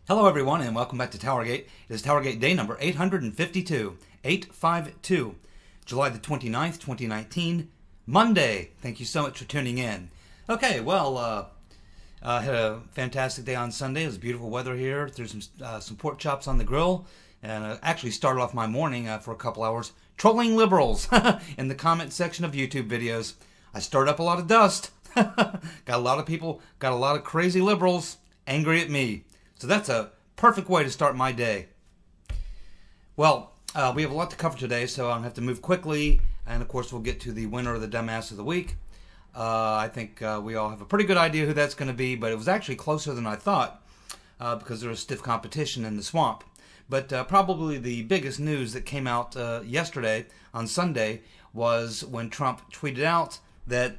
Hello everyone and welcome back to TowerGate. It is TowerGate day number 852, 852, July the 29th, 2019, Monday. Thank you so much for tuning in. Okay, well, I had a fantastic day on Sunday. It was beautiful weather here. There's some pork chops on the grill, and I actually started off my morning for a couple hours trolling liberals in the comment section of YouTube videos. I stirred up a lot of dust. Got a lot of people, got a lot of crazy liberals angry at me. So that's a perfect way to start my day. Well, we have a lot to cover today, so I'll have to move quickly. And of course, we'll get to the winner of the Dumbass of the Week. I think we all have a pretty good idea who that's going to be, but it was actually closer than I thought because there was stiff competition in the swamp. But probably the biggest news that came out yesterday on Sunday was when Trump tweeted out that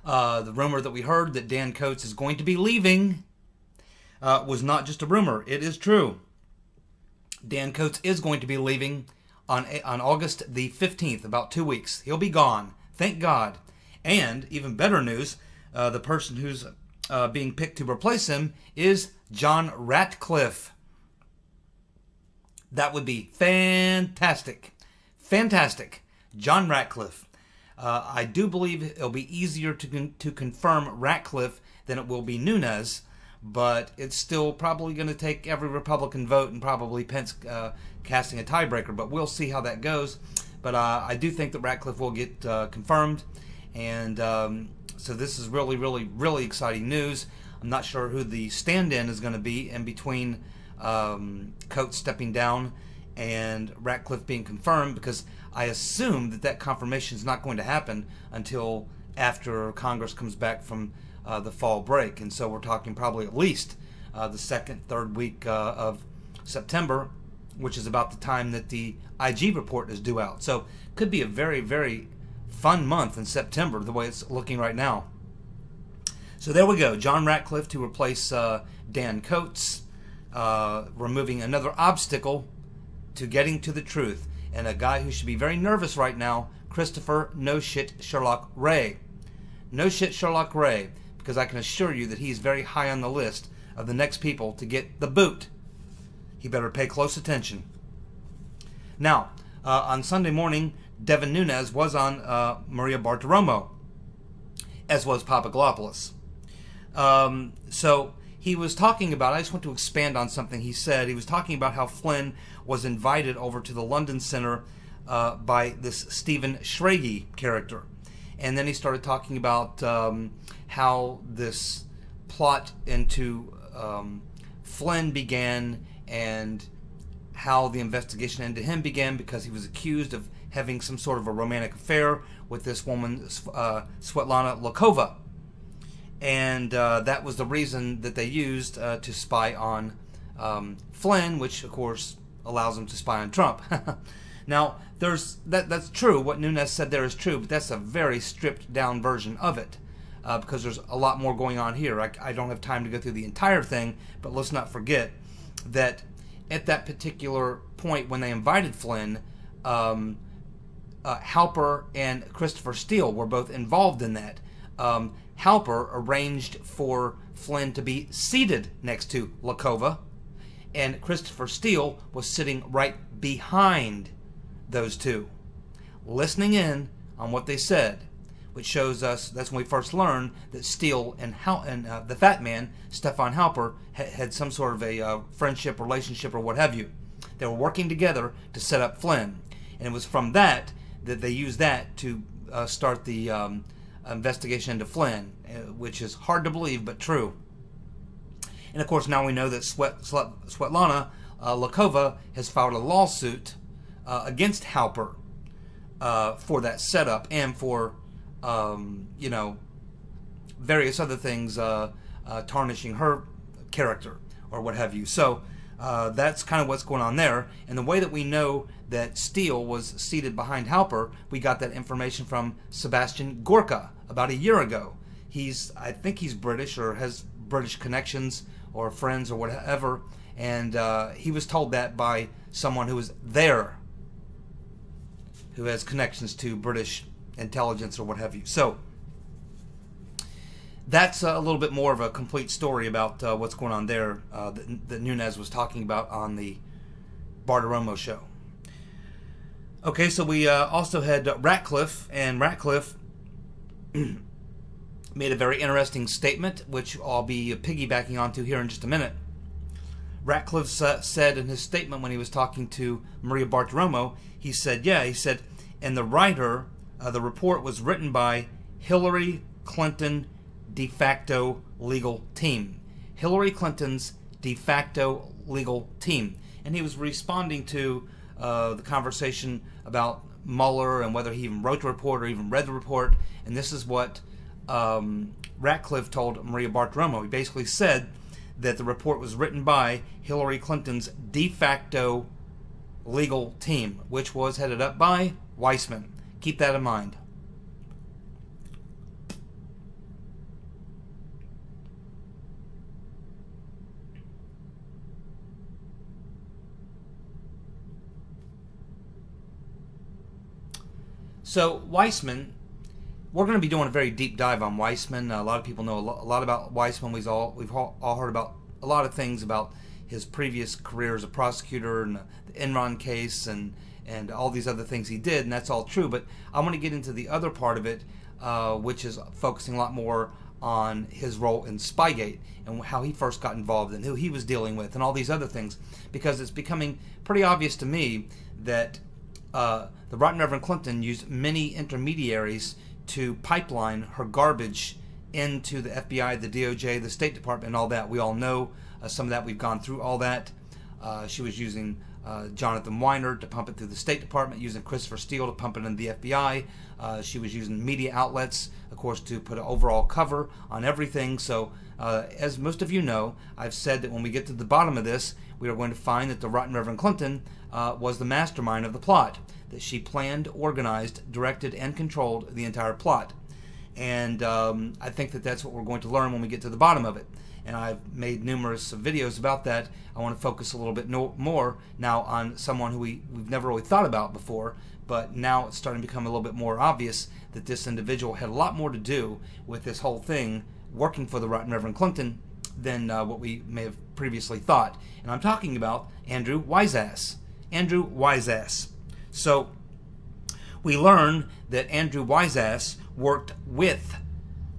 the rumor that we heard that Dan Coats is going to be leaving was not just a rumor. It is true. Dan Coats is going to be leaving on August the 15th, about 2 weeks. He'll be gone. Thank God. And even better news, the person who's being picked to replace him is John Ratcliffe. That would be fantastic. Fantastic. John Ratcliffe. I do believe it'll be easier to confirm Ratcliffe than it will be Nunes. But it's still probably going to take every Republican vote and probably Pence casting a tiebreaker. But we'll see how that goes. But I do think that Ratcliffe will get confirmed. And so this is really, really, really exciting news. I'm not sure who the stand-in is going to be in between Coates stepping down and Ratcliffe being confirmed, because I assume that confirmation is not going to happen until after Congress comes back from the fall break. And so we're talking probably at least the second, third week of September, which is about the time that the IG report is due out. So could be a very, very fun month in September, the way it's looking right now. So there we go. John Ratcliffe to replace Dan Coats, removing another obstacle to getting to the truth. And a guy who should be very nervous right now, Christopher No Shit Sherlock Ray. No Shit Sherlock Ray. Because I can assure you that he's very high on the list of the next people to get the boot. He better pay close attention. Now, on Sunday morning, Devin Nunes was on Maria Bartiromo, as was Papaglopoulos. So he was talking about, I just want to expand on something he said. He was talking about how Flynn was invited over to the London Center by this Stephen Schrage character. And then he started talking about how this plot into Flynn began and how the investigation into him began because he was accused of having some sort of a romantic affair with this woman, Svetlana Lokova. And that was the reason that they used to spy on Flynn, which, of course, allows them to spy on Trump. Now, that's true. What Nunes said there is true, but that's a very stripped-down version of it because there's a lot more going on here. I don't have time to go through the entire thing, but let's not forget that at that particular point when they invited Flynn, Halper and Christopher Steele were both involved in that. Halper arranged for Flynn to be seated next to Lokova, and Christopher Steele was sitting right behind those two, listening in on what they said, which shows us that's when we first learned that Steele and the fat man, Stefan Halper, had some sort of a friendship, relationship, or what have you. They were working together to set up Flynn, and it was from that they used that to start the investigation into Flynn, which is hard to believe but true. And of course now we know that Svetlana Lokova has filed a lawsuit against Halper for that setup and for various other things, tarnishing her character or what have you. So that's kind of what's going on there. And the way that we know that Steele was seated behind Halper, we got that information from Sebastian Gorka about a year ago. I think he's British or has British connections or friends or whatever, and he was told that by someone who was there, who has connections to British intelligence or what have you. So that's a little bit more of a complete story about what's going on there that Nunes was talking about on the Bartiromo show. Okay, so we also had Ratcliffe, and Ratcliffe made a very interesting statement, which I'll be piggybacking onto here in just a minute. Ratcliffe said in his statement when he was talking to Maria Bartiromo, he said, and the writer, the report was written by Hillary Clinton de facto legal team. Hillary Clinton's de facto legal team. And he was responding to the conversation about Mueller and whether he even wrote the report or even read the report. And this is what Ratcliffe told Maria Bartiromo. He basically said that the report was written by Hillary Clinton's de facto legal team, which was headed up by Weissman. Keep that in mind. So Weissman, we're going to be doing a very deep dive on Weissman. A lot of people know a lot about Weissman. We've all heard about a lot of things about his previous career as a prosecutor and the Enron case and all these other things he did, and that's all true. But I want to get into the other part of it, which is focusing a lot more on his role in Spygate and how he first got involved and who he was dealing with and all these other things, because it's becoming pretty obvious to me that the Right Reverend Clinton used many intermediaries to pipeline her garbage into the FBI, the DOJ, the State Department, and all that. We all know some of that. We've gone through all that. She was using Jonathan Weiner to pump it through the State Department, using Christopher Steele to pump it into the FBI. She was using media outlets, of course, to put an overall cover on everything. So, as most of you know, I've said that when we get to the bottom of this, we are going to find that the Right Reverend Clinton was the mastermind of the plot, that she planned, organized, directed, and controlled the entire plot. And I think that that's what we're going to learn when we get to the bottom of it. And I've made numerous videos about that. I want to focus a little bit more now on someone who we've never really thought about before, but now it's starting to become a little bit more obvious that this individual had a lot more to do with this whole thing working for the Right Reverend Clinton than what we may have previously thought. And I'm talking about Andrew Weisass. Andrew Weisass. So we learn that Andrew Weisass worked with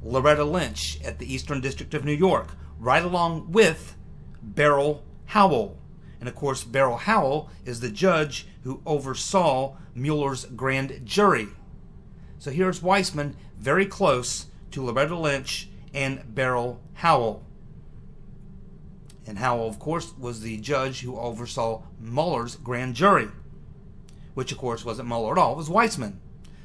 Loretta Lynch at the Eastern District of New York, right along with Beryl Howell. And of course, Beryl Howell is the judge who oversaw Mueller's grand jury. So here's Weissman very close to Loretta Lynch and Beryl Howell. And Howell, of course, was the judge who oversaw Mueller's grand jury, which, of course, wasn't Mueller at all. It was Weissman.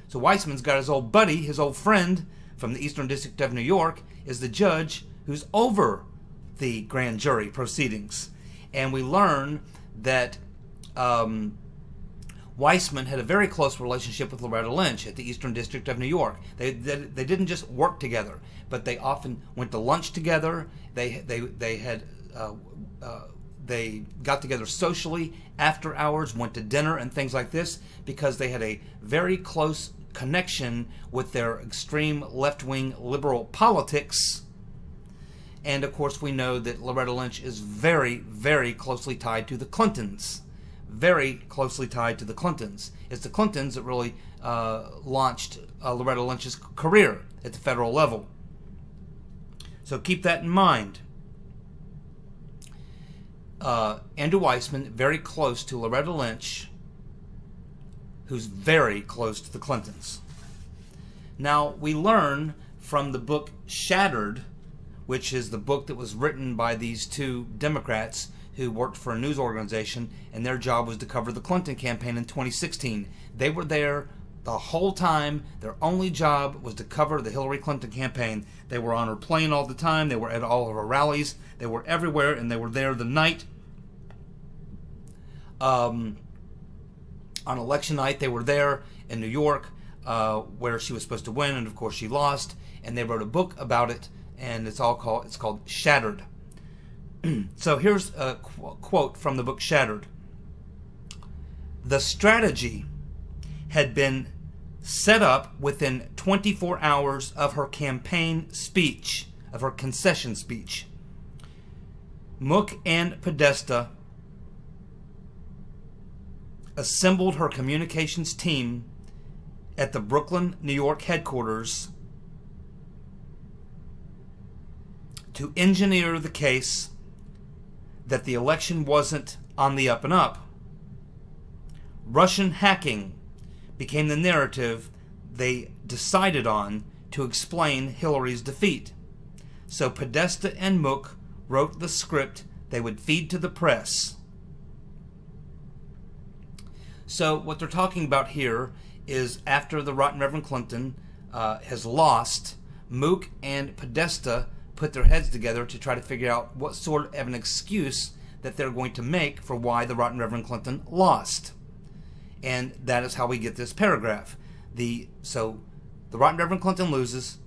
So Weissman's got his old buddy, his old friend from the Eastern District of New York, is the judge who's over the grand jury proceedings. And we learn that Weissman had a very close relationship with Loretta Lynch at the Eastern District of New York. They didn't just work together, but they often went to lunch together. They got together socially after hours, went to dinner and things like this, because they had a very close connection with their extreme left-wing liberal politics. And of course we know that Loretta Lynch is very, very closely tied to the Clintons. Very closely tied to the Clintons. It's the Clintons that really launched Loretta Lynch's career at the federal level. So keep that in mind. Andrew Weissman, very close to Loretta Lynch, who's very close to the Clintons. Now, we learn from the book Shattered, which is the book that was written by these two Democrats who worked for a news organization, and their job was to cover the Clinton campaign in 2016. They were there the whole time. Their only job was to cover the Hillary Clinton campaign. They were on her plane all the time. They were at all of her rallies. They were everywhere, and they were there the night. On election night, they were there in New York, where she was supposed to win, and of course she lost. And they wrote a book about it, and it's called Shattered. So here's a quote from the book Shattered. The strategy had been set up within 24 hours of her campaign speech. of her concession speech. Mook and Podesta assembled her communications team at the Brooklyn, New York headquarters to engineer the case that the election wasn't on the up and up. Russian hacking became the narrative they decided on to explain Hillary's defeat. So Podesta and Mook wrote the script they would feed to the press. So what they're talking about here is after the Rotten Reverend Clinton has lost, Mook and Podesta put their heads together to try to figure out what sort of an excuse that they're going to make for why the Rotten Reverend Clinton lost. And that is how we get this paragraph. So the Rotten Reverend Clinton loses.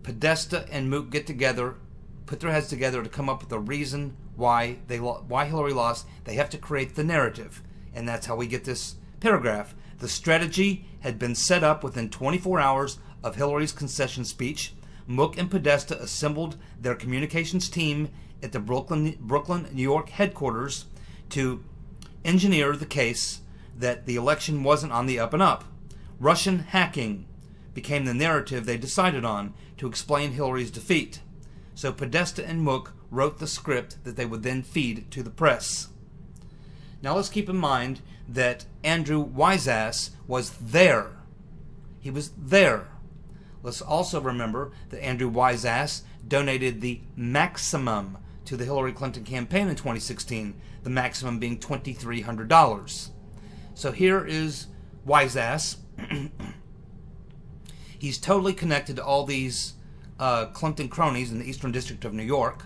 Podesta and Mook get together, put their heads together to come up with a reason why Hillary lost. They have to create the narrative, and that's how we get this paragraph. The strategy had been set up within 24 hours of Hillary's concession speech. Mook and Podesta assembled their communications team at the Brooklyn, New York headquarters to engineer the case that the election wasn't on the up and up. Russian hacking became the narrative they decided on to explain Hillary's defeat. So Podesta and Mook wrote the script that they would then feed to the press. Now let's keep in mind that Andrew Wiseass was there. He was there. Let's also remember that Andrew Wiseass donated the maximum to the Hillary Clinton campaign in 2016, the maximum being $2,300. So here is Wiseass. He's totally connected to all these Clinton cronies in the Eastern District of New York.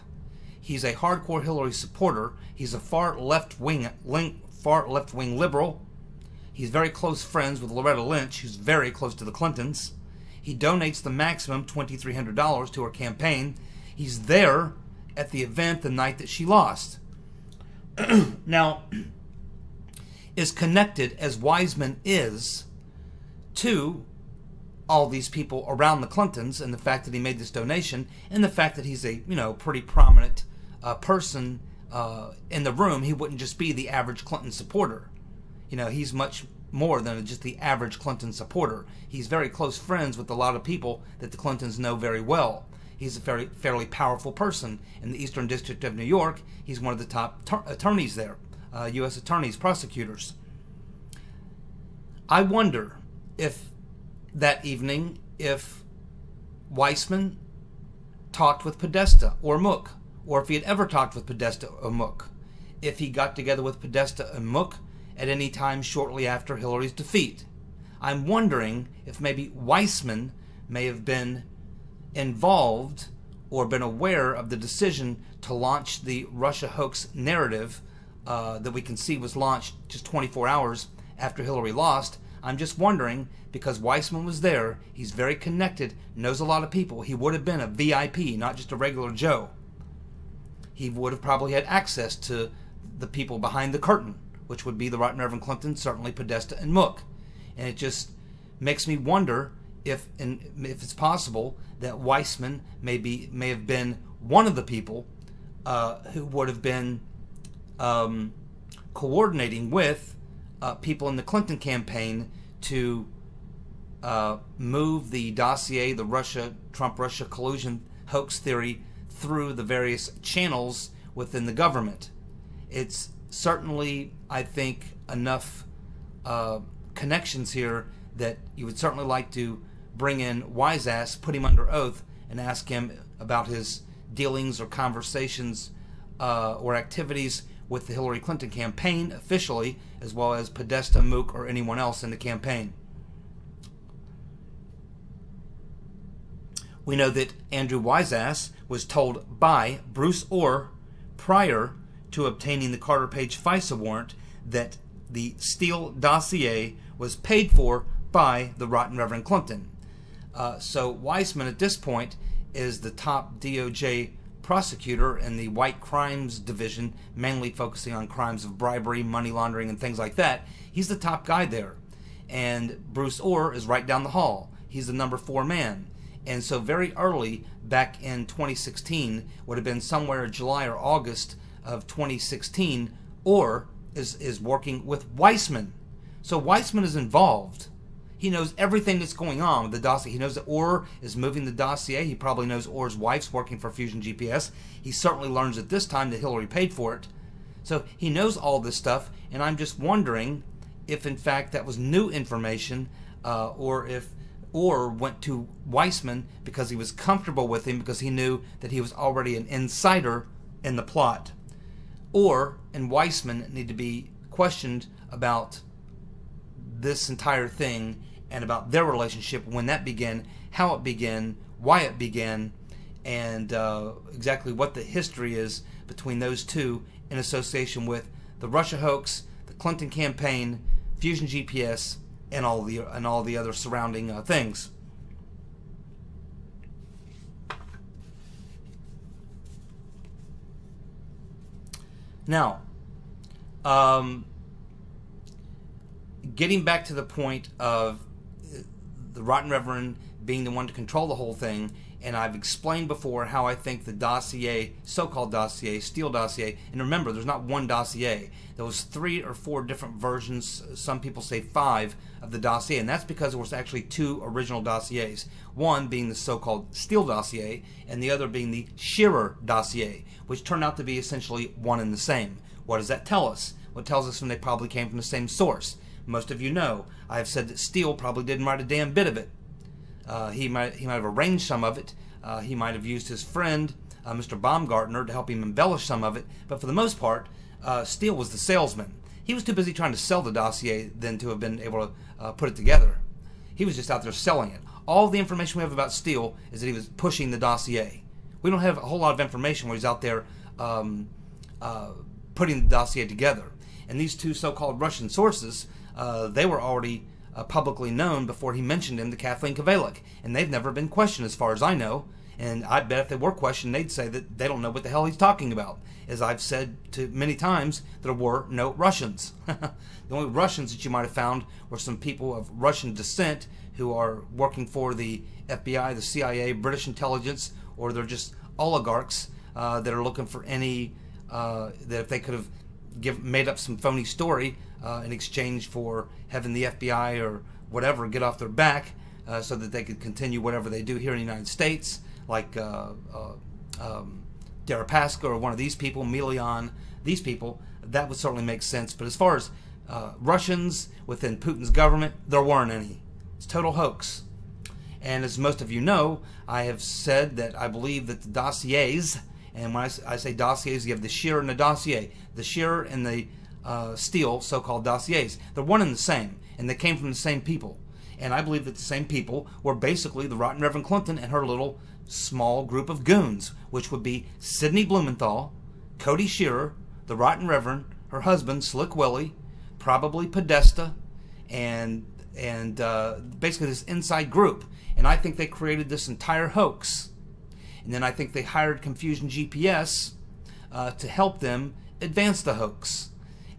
He's a hardcore Hillary supporter. He's a far left-wing liberal. He's very close friends with Loretta Lynch, who's very close to the Clintons. He donates the maximum $2,300 to her campaign. He's there at the event the night that she lost. Now, is connected as Wiseman is to all these people around the Clintons, and the fact that he made this donation, and the fact that he's a pretty prominent person in the room. He wouldn't just be the average Clinton supporter. He's much more than just the average Clinton supporter. He's very close friends with a lot of people that the Clintons know very well. He's a fairly powerful person in the Eastern District of New York. He's one of the top attorneys there, U.S. attorneys, prosecutors. I wonder if that evening, if Weissman talked with Podesta or Mook, or if he had ever talked with Podesta or Mook, if he got together with Podesta and Mook at any time shortly after Hillary's defeat. I'm wondering if maybe Weissman may have been involved or been aware of the decision to launch the Russia hoax narrative that we can see was launched just 24 hours after Hillary lost. I'm just wondering, because Weissman was there, he's very connected, knows a lot of people. He would have been a VIP, not just a regular Joe. He would have probably had access to the people behind the curtain, which would be the Rotten Reverend Clinton, certainly Podesta and Mook. And it just makes me wonder if it's possible that Weissman may have been one of the people who would have been coordinating with people in the Clinton campaign to move the dossier, the Trump-Russia collusion hoax theory, through the various channels within the government. It's certainly, I think, enough connections here that you would certainly like to bring in Wiseass, put him under oath, and ask him about his dealings or conversations or activities with the Hillary Clinton campaign officially, as well as Podesta, Mook, or anyone else in the campaign. We know that Andrew Wiseass was told by Bruce Orr prior to obtaining the Carter Page FISA warrant that the Steele dossier was paid for by the Rotten Reverend Clinton. So Weissman at this point is the top DOJ prosecutor in the White Crimes Division, mainly focusing on crimes of bribery, money laundering, and things like that. He's the top guy there. And Bruce Orr is right down the hall. He's the number 4 man. And so very early back in 2016, would have been somewhere July or August of 2016, Orr is working with Weissman. So Weissman is involved. He knows everything that's going on with the dossier. He knows that Orr is moving the dossier. He probably knows Orr's wife's working for Fusion GPS. He certainly learns at this time that Hillary paid for it. So he knows all this stuff, and I'm just wondering if in fact that was new information, or if Orr went to Weissman because he was comfortable with him, because he knew that he was already an insider in the plot. Orr and Weissman need to be questioned about this entire thing and about their relationship, when that began, how it began, why it began, and exactly what the history is between those two in association with the Russia hoax, the Clinton campaign, Fusion GPS, and all the other surrounding things. Now, getting back to the point of the Rotten Reverend being the one to control the whole thing, and I've explained before how I think the dossier, so-called dossier, Steele dossier, and remember, there's not one dossier. There was 3 or 4 different versions, some people say 5, of the dossier, and that's because there was actually 2 original dossiers. One being the so-called Steele dossier, and the other being the Shearer dossier, which turned out to be essentially one and the same. What does that tell us? Well, it tells us when they probably came from the same source. Most of you know, I have said that Steele probably didn't write a damn bit of it. He might have arranged some of it. He might have used his friend, Mr. Baumgartner, to help him embellish some of it. But for the most part, Steele was the salesman. He was too busy trying to sell the dossier than to have been able to put it together. He was just out there selling it. All the information we have about Steele is that he was pushing the dossier. We don't have a whole lot of information where he's out there putting the dossier together. And these 2 so-called Russian sources, they were already publicly known before he mentioned him to Kathleen Kavalik, and they've never been questioned as far as I know. And I bet if they were questioned, they'd say that they don't know what the hell he's talking about. As I've said to many times, there were no Russians. The only Russians that you might have found were some people of Russian descent who are working for the FBI, the CIA, British intelligence, or they're just oligarchs that are looking for any, that if they could have made up some phony story in exchange for having the FBI or whatever get off their back, so that they could continue whatever they do here in the United States, like Deripaska or one of these people, Milian, these people, that would certainly make sense. But as far as Russians within Putin's government, there weren't any. It's total hoax. And as most of you know, I have said that I believe that the dossiers, and when I say dossiers, you have the Shearer and the dossier. The Shearer and the Steele, so-called dossiers, they're one and the same, and they came from the same people. And I believe that the same people were basically the Rotten Reverend Clinton and her little small group of goons, which would be Sidney Blumenthal, Cody Shearer, the Rotten Reverend, her husband, Slick Willie, probably Podesta, and basically this inside group. And I think they created this entire hoax. And then I think they hired Confusion GPS to help them advance the hoax.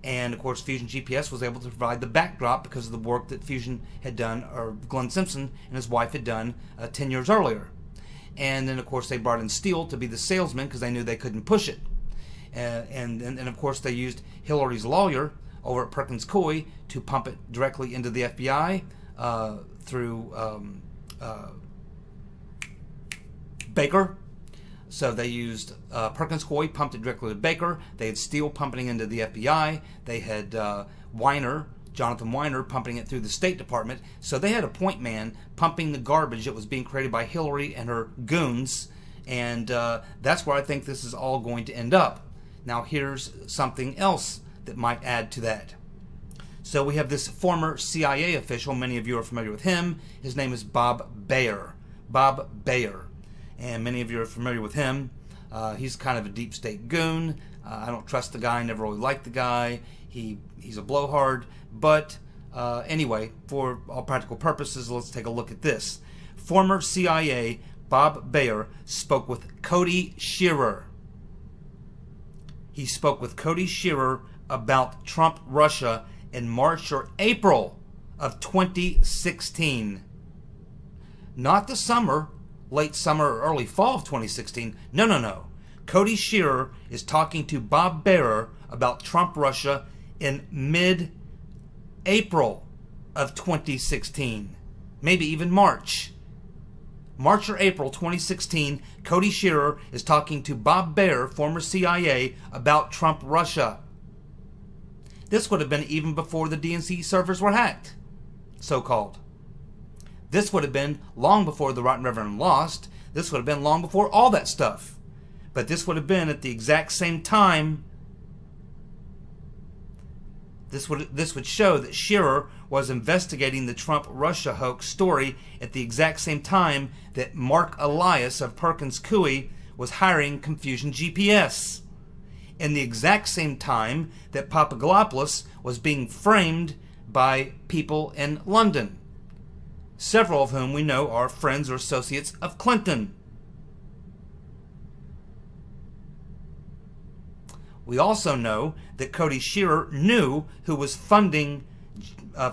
And of course, Fusion GPS was able to provide the backdrop because of the work that Fusion had done, or Glenn Simpson and his wife had done 10 years earlier. And then of course they brought in Steele to be the salesman because they knew they couldn't push it. And of course they used Hillary's lawyer over at Perkins Coie to pump it directly into the FBI through Baker. So they used Perkins Coie, pumped it directly to Baker. They had Steele pumping into the FBI. They had Weiner, Jonathan Weiner, pumping it through the State Department. So they had a point man pumping the garbage that was being created by Hillary and her goons. And that's where I think this is all going to end up. Now here's something else that might add to that. So we have this former CIA official. Many of you are familiar with him. His name is Bob Baer. Bob Baer. And many of you are familiar with him. He's kind of a deep state goon. I don't trust the guy. Never really liked the guy. He's a blowhard. But anyway, for all practical purposes, let's take a look at this. Former CIA Bob Baer spoke with Cody Shearer. He spoke with Cody Shearer about Trump Russia in March or April of 2016. Not the summer late summer or early fall of 2016. No, no, no. Cody Shearer is talking to Bob Barer about Trump Russia in mid-April of 2016. Maybe even March. March or April 2016, Cody Shearer is talking to Bob Barer, former CIA, about Trump Russia. This would have been even before the DNC servers were hacked, so-called. This would have been long before the Rotten Reverend lost. This would have been long before all that stuff. But this would have been at the exact same time. This would show that Shearer was investigating the Trump-Russia hoax story at the exact same time that Mark Elias of Perkins Coie was hiring Confusion GPS. In the exact same time that Papadopoulos was being framed by people in London, several of whom we know are friends or associates of Clinton. We also know that Cody Shearer knew who was funding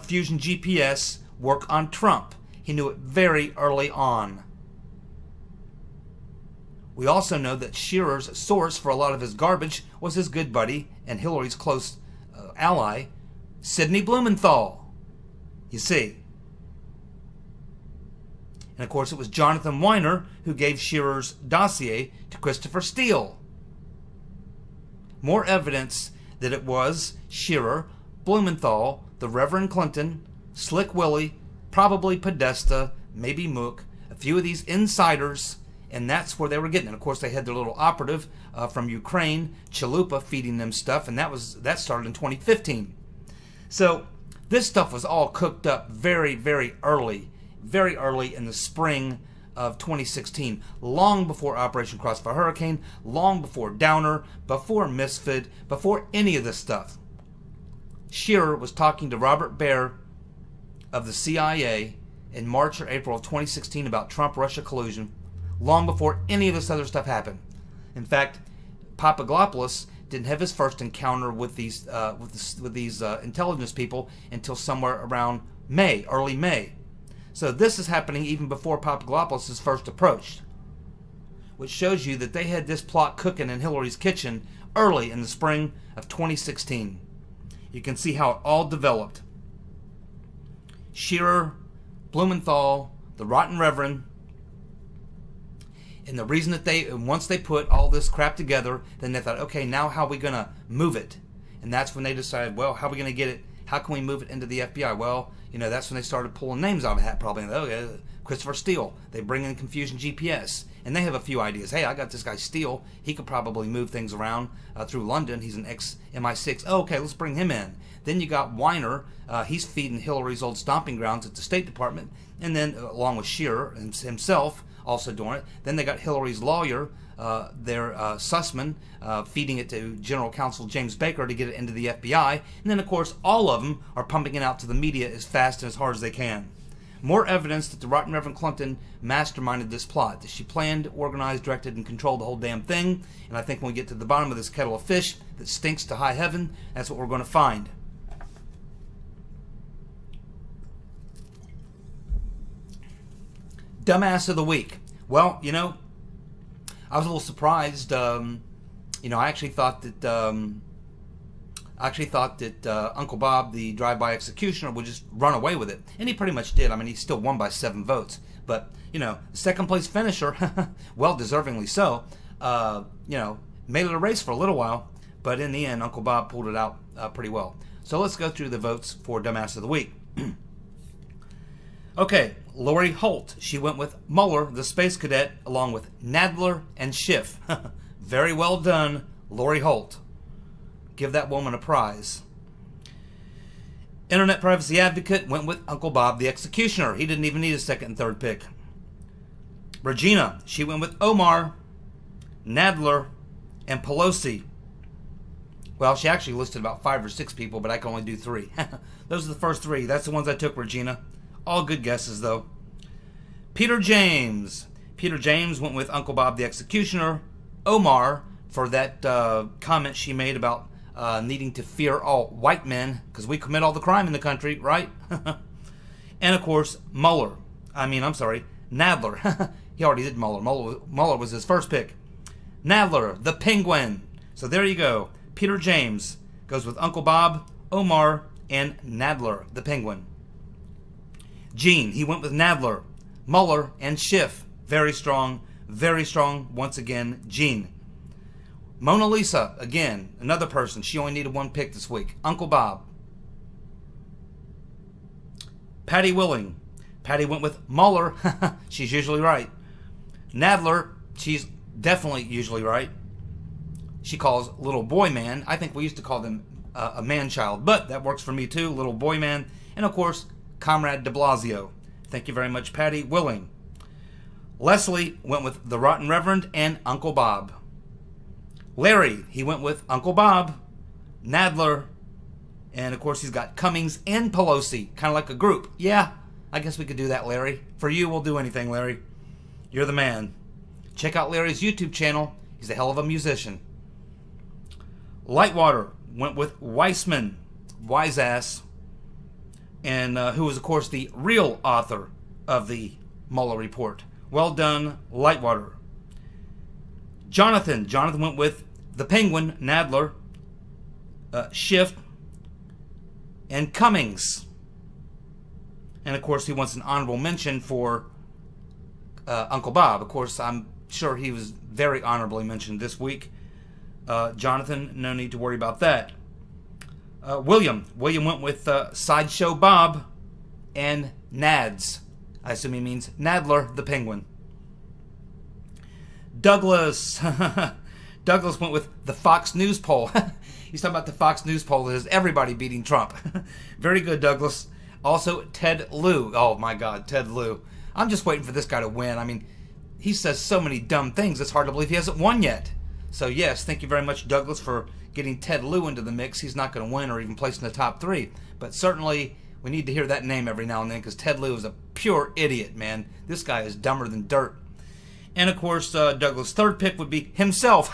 Fusion GPS work on Trump. He knew it very early on. We also know that Shearer's source for a lot of his garbage was his good buddy and Hillary's close ally, Sidney Blumenthal. You see. And of course it was Jonathan Weiner who gave Shearer's dossier to Christopher Steele. More evidence that it was Shearer, Blumenthal, the Reverend Clinton, Slick Willie, probably Podesta, maybe Mook, a few of these insiders, and that's where they were getting it. Of course, they had their little operative from Ukraine, Chalupa, feeding them stuff, and that started in 2015. So this stuff was all cooked up very, very early in the spring of 2016, long before Operation Crossfire Hurricane, long before Downer, before Misfit, before any of this stuff. Shearer was talking to Robert Baer of the CIA in March or April of 2016 about Trump-Russia collusion, long before any of this other stuff happened. In fact, Papadopoulos didn't have his first encounter with these intelligence people until somewhere around May, early May. So this is happening even before Papadopoulos is first approached, which shows you that they had this plot cooking in Hillary's kitchen early in the spring of 2016. You can see how it all developed. Shearer, Blumenthal, the Rotten Reverend, and the reason that once they put all this crap together, then they thought, okay, now how are we going to move it? And that's when they decided, well, how are we going to get it? How can we move it into the FBI? Well, that's when they started pulling names out of a hat, probably. Okay, Christopher Steele. They bring in Confusion GPS. And they have a few ideas. Hey, I got this guy Steele. He could probably move things around through London. He's an ex-MI6. Oh, okay, let's bring him in. Then you got Weiner. He's feeding Hillary's old stomping grounds at the State Department. And then, along with Shearer himself, also doing it. Then they got Hillary's lawyer, their Sussman, feeding it to General Counsel James Baker to get it into the FBI. And then, of course, all of them are pumping it out to the media as fast and as hard as they can. More evidence that the Rotten Reverend Clinton masterminded this plot, that she planned, organized, directed, and controlled the whole damn thing. And I think when we get to the bottom of this kettle of fish that stinks to high heaven, that's what we're going to find. Dumbass of the week. Well, I was a little surprised. I actually thought that Uncle Bob, the drive-by executioner, would just run away with it, and he pretty much did. I mean, he still won by 7 votes, but second place finisher, well, deservingly so. Made it a race for a little while, but in the end, Uncle Bob pulled it out pretty well. So let's go through the votes for Dumbass of the Week. Okay, Lori Holt. She went with Mueller, the space cadet, along with Nadler and Schiff. Very well done, Lori Holt. Give that woman a prize. Internet Privacy Advocate went with Uncle Bob, the executioner. He didn't even need a second and third pick. Regina. She went with Omar, Nadler, and Pelosi. Well, she actually listed about 5 or 6 people, but I can only do 3. Those are the first 3. That's the ones I took, Regina. All good guesses, though. Peter James. Peter James went with Uncle Bob the Executioner. Omar, for that comment she made about needing to fear all white men, because we commit all the crime in the country, right? And, of course, Nadler. He already did Mueller. Mueller was his first pick. Nadler, the Penguin. So there you go. Peter James goes with Uncle Bob, Omar, and Nadler, the Penguin. Gene, he went with Nadler, Mueller, and Schiff. Very strong once again, Gene. Mona Lisa, again, another person. She only needed one pick this week. Uncle Bob. Patty Willing. Patty went with Mueller. She's usually right. Nadler, she's definitely usually right. She calls Little Boy Man. I think we used to call them a man-child, but that works for me too. Little Boy Man. And of course, Comrade de Blasio. Thank you very much, Patty Willing. Leslie went with the Rotten Reverend and Uncle Bob. Larry, he went with Uncle Bob, Nadler, and of course he's got Cummings and Pelosi, kind of like a group. Yeah, I guess we could do that, Larry. For you, we'll do anything, Larry. You're the man. Check out Larry's YouTube channel. He's a hell of a musician. Lightwater went with Weissman, wise ass, and who was, of course, the real author of the Mueller report. Well done, Lightwater. Jonathan went with the Penguin, Nadler, Schiff, and Cummings. And of course, he wants an honorable mention for Uncle Bob. Of course, I'm sure he was very honorably mentioned this week. Jonathan, no need to worry about that. William went with Sideshow Bob and Nads. I assume he means Nadler, the Penguin. Douglas went with the Fox News poll. He's talking about the Fox News poll that has everybody beating Trump. Very good, Douglas. Also, Ted Lieu. Oh, my God, Ted Lieu. I'm just waiting for this guy to win. I mean, he says so many dumb things, it's hard to believe he hasn't won yet. So, yes, thank you very much, Douglas, for getting Ted Lieu into the mix. He's not going to win or even place in the top 3. But certainly, we need to hear that name every now and then because Ted Lieu is a pure idiot, man. This guy is dumber than dirt. And, of course, Douglas' third pick would be himself.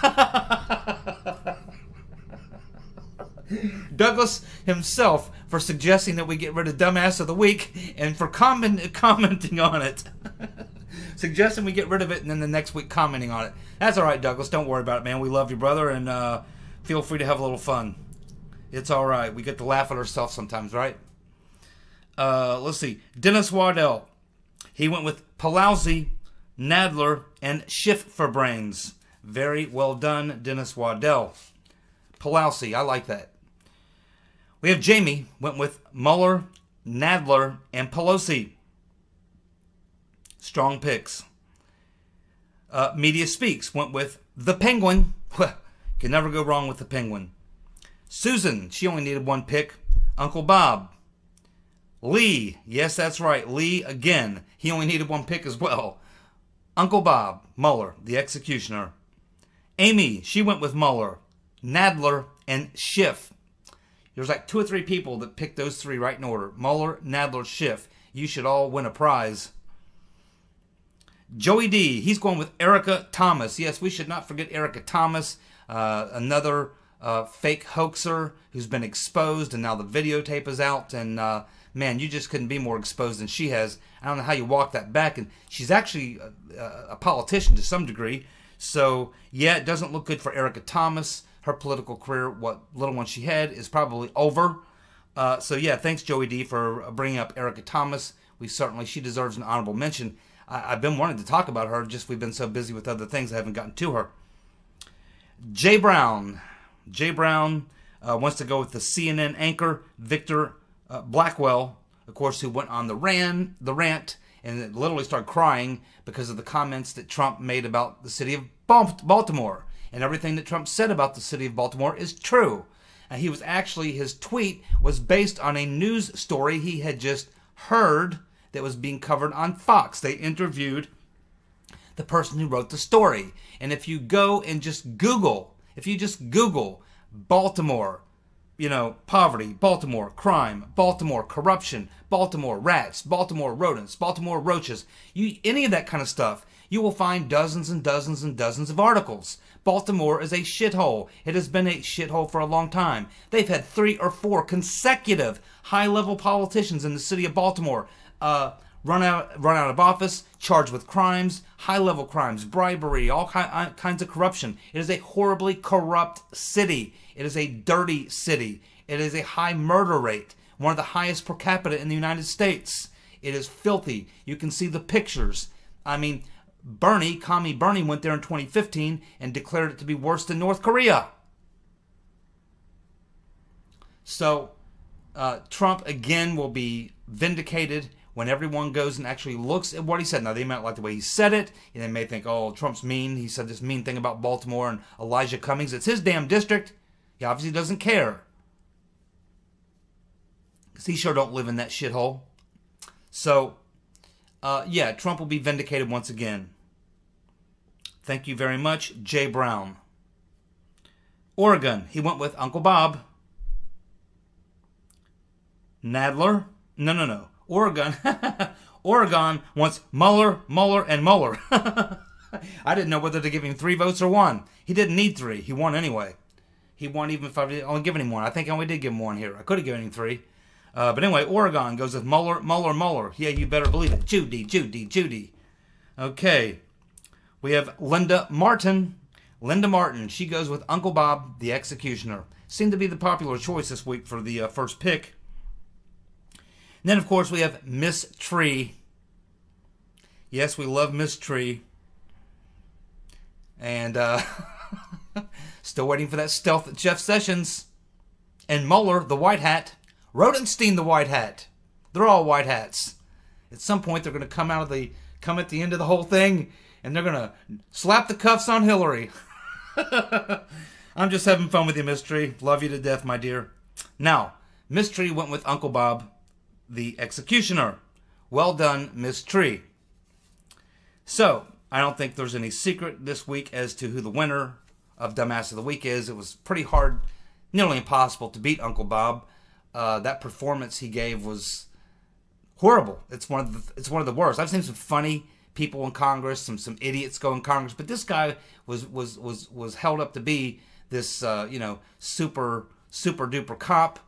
Douglas himself for suggesting that we get rid of Dumbass of the Week and for commenting on it. Suggesting we get rid of it and then the next week commenting on it. That's all right, Douglas. Don't worry about it, man. We love you, brother, and feel free to have a little fun. It's all right. We get to laugh at ourselves sometimes, right? Let's see. Dennis Waddell. He went with Pelosi, Nadler, and Schiff for brains. Very well done, Dennis Waddell. Pelosi, I like that. We have Jamie, went with Mueller, Nadler, and Pelosi. Strong picks. Media Speaks went with the Penguin. Can never go wrong with the Penguin. Susan, she only needed one pick. Uncle Bob. Lee, yes, that's right. Lee, again, he only needed one pick as well. Uncle Bob, Mueller, the executioner. Amy, she went with Mueller, Nadler, and Schiff. There's like 2 or 3 people that picked those 3 right in order. Mueller, Nadler, Schiff. You should all win a prize. Joey D, he's going with Erica Thomas. Yes, we should not forget Erica Thomas, another fake hoaxer who's been exposed, and now the videotape is out. And man, you just couldn't be more exposed than she has. I don't know how you walk that back. And she's actually a politician to some degree. So, yeah, it doesn't look good for Erica Thomas. Her political career, what little one she had, is probably over. So, yeah, thanks, Joey D, for bringing up Erica Thomas. She deserves an honorable mention. I've been wanting to talk about her, just we've been so busy with other things I haven't gotten to her. Jay Brown. Jay Brown wants to go with the CNN anchor, Victor Blackwell, of course, who went on the rant and literally started crying because of the comments that Trump made about the city of Baltimore. And everything that Trump said about the city of Baltimore is true. And his tweet was based on a news story he had just heard that was being covered on Fox. They interviewed the person who wrote the story. And if you go and just Google Baltimore, poverty, Baltimore crime, Baltimore corruption, Baltimore rats, Baltimore rodents, Baltimore roaches, any of that kind of stuff, you will find dozens and dozens and dozens of articles. Baltimore is a shithole. It has been a shithole for a long time. They've had 3 or 4 consecutive high-level politicians in the city of Baltimore run out of office, charged with crimes, high-level crimes, bribery, all kinds of corruption. It is a horribly corrupt city. It is a dirty city. It is a high murder rate, one of the highest per capita in the United States. It is filthy. You can see the pictures. I mean, Commie Bernie went there in 2015 and declared it to be worse than North Korea. So, Trump again will be vindicated when everyone goes and actually looks at what he said. Now, they might like the way he said it, and they may think, oh, Trump's mean. He said this mean thing about Baltimore and Elijah Cummings. It's his damn district. He obviously doesn't care. Because he sure don't live in that shithole. So, yeah, Trump will be vindicated once again. Thank you very much, Jay Brown. Oregon, he went with Uncle Bob. Nadler? No. Oregon. Oregon wants Mueller, and Mueller. I didn't know whether to give him 3 votes or 1. He didn't need 3. He won anyway. He won even if I didn't only given him 1. I think I only did give him 1 here. I could have given him 3. But anyway, Oregon goes with Mueller. Yeah, you better believe it. Judy. Okay. We have Linda Martin. Linda Martin. She goes with Uncle Bob, the Executioner. Seemed to be the popular choice this week for the first pick. And then, of course, we have Miss Tree. Yes, we love Miss Tree. And still waiting for that stealth at Jeff Sessions. And Mueller, the white hat. Rodenstein, the white hat. They're all white hats. At some point, they're going to come at the end of the whole thing, and they're going to slap the cuffs on Hillary. I'm just having fun with you, Miss Tree. Love you to death, my dear. Now, Miss Tree went with Uncle Bob, the Executioner. Well done, Miss Tree. So, I don't think there's any secret this week as to who the winner of Dumbass of the Week is. It was pretty hard, nearly impossible to beat Uncle Bob. That performance he gave was horrible. It's one of the worst. I've seen some funny people in Congress, some idiots go in Congress, but this guy was held up to be this super duper cop.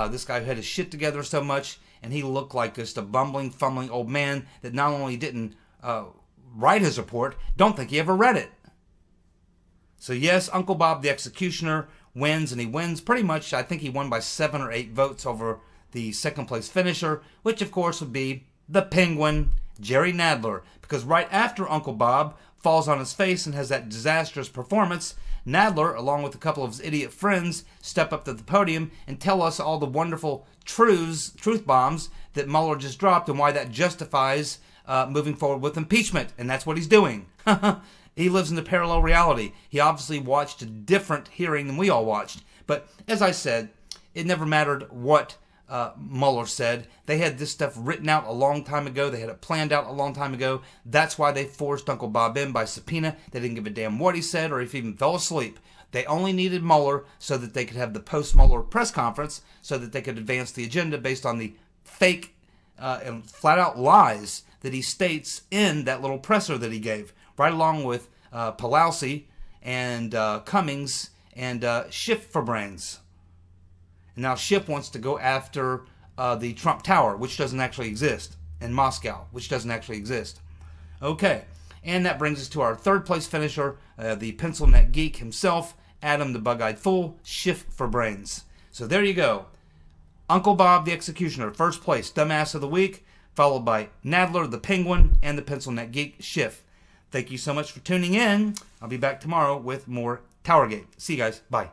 This guy who had his shit together so much, and he looked like just a bumbling, fumbling old man that not only didn't write his report, don't think he ever read it. So yes, Uncle Bob the Executioner wins, and he wins pretty much. I think he won by 7 or 8 votes over the second place finisher, which of course would be the Penguin, Jerry Nadler. Because right after Uncle Bob falls on his face and has that disastrous performance, Nadler, along with a couple of his idiot friends, step up to the podium and tell us all the wonderful truth bombs that Mueller just dropped and why that justifies moving forward with impeachment. And that's what he's doing. He lives in a parallel reality. He obviously watched a different hearing than we all watched. But as I said, it never mattered what Mueller said. They had this stuff written out a long time ago. They had it planned out a long time ago. That's why they forced Uncle Bob in by subpoena. They didn't give a damn what he said or if he even fell asleep. They only needed Mueller so that they could have the post-Mueller press conference so that they could advance the agenda based on the fake and flat-out lies that he states in that little presser that he gave, right along with Pelosi and Cummings and Schiff for brains. And now Schiff wants to go after the Trump Tower, which doesn't actually exist, in Moscow, which doesn't actually exist. Okay, and that brings us to our third place finisher, the pencil neck geek himself, Adam the Bug-Eyed Fool, Schiff for brains. So there you go. Uncle Bob the Executioner, first place, Dumbass of the Week, followed by Nadler the Penguin and the pencil neck geek, Schiff. Thank you so much for tuning in. I'll be back tomorrow with more TowerGate. See you guys. Bye.